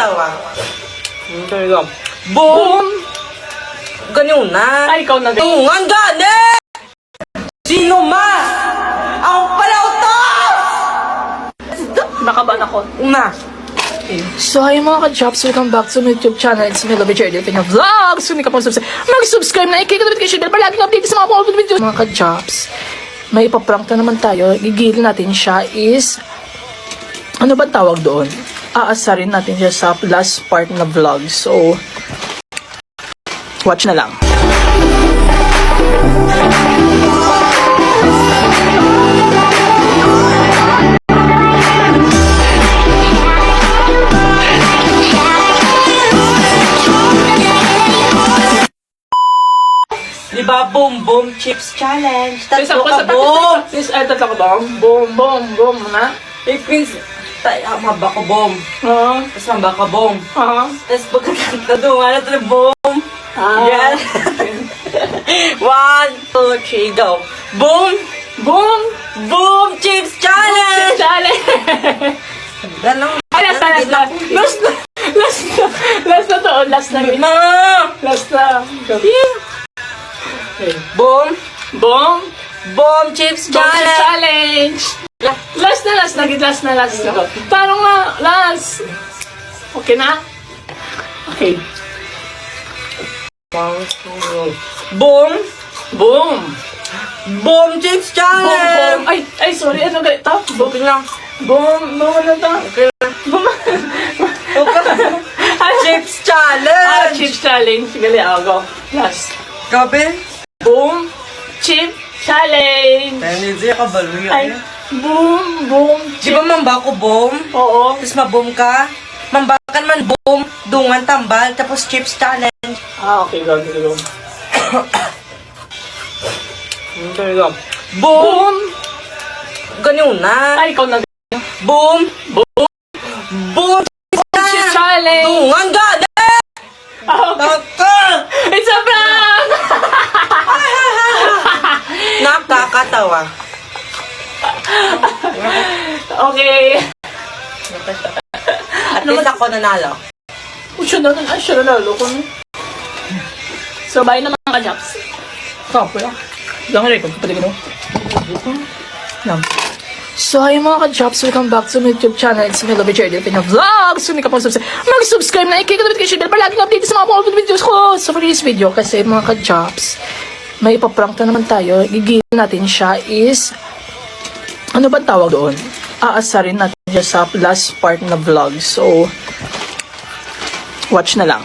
Nakakatawa. Talaga. Boom! Ganyan na. Ay, ikaw na. Tungan gani! Sino mas? Ako pala ito! Nakaban ako. Una. So, hi mga ka-jobs, welcome back to my YouTube channel. It's me, Lovey Cherry, Filipino Vlogs. Kung hindi ka pang mag-subscribe na, i-click the notification bell para laging update sa mga upload videos. Mga ka-jobs, may ipaprank na naman tayo. Gigilin natin siya is, ano ba tawag doon? Aasarin natin siya sa last part na vlog. So, watch na lang. Diba, boom, boom, chips challenge. Tatlo ka, Tatlo boom! ka, boom. Boom, boom, boom, na? Prince, maba ko, boom. Oo. Tapos maba ka, boom. Oo. Tapos pagkakanta doon, ano ito, boom. Ah. Yan. 1, 2, 3, go. Boom! Boom! Boom! Chips challenge! Challenge! Ganun. Ay, last na to. Last na. Ma! Last na. Okay. Boom! Boom! Boom! Chips challenge! Challenge! Last na. Parang na, last. Okay na? Okay. Boom! Boom! Boom! Chips challenge! Boom! Ay, sorry. Ano ganito? Boom. Okay lang. Boom! Ano to? Okay lang. Boom! Chips challenge! Chip challenge. Gali, go. Last. Gabi? Boom! Chip challenge! Hindi ka baluya. Ay, boom! Boom! Di ba mamba ko, boom? Oo. Tapos maboom ka? Mamba ka naman, boom, dungan, tambal, tapos chips challenge. Okay, go. Talaga. Boom! Ganyan na. Ay, ikaw na. Boom! Boom! Boom! Chip challenge! Dungan gani! Taka! It's a prank! Nakakatawa. Okay. At least ako nanalo. Siya na lalo ko. So, bye na mga ka-jobs. Kapo lang. Lang rin, kung kapatid ko. So, hi mga ka-jobs, welcome back to my YouTube channel. It's me, Lovey Cherry, Filipino Vlogs. Kung hindi ka pang mag-subscribe na, i-click the notification bell para laging update sa mga upload videos ko. So, for this video, kasi mga ka-jobs, may ipaprank na naman tayo. Gigilin natin siya is, ano ba tawag doon? Aasarin natin siya sa last part na vlog. So, watch na lang.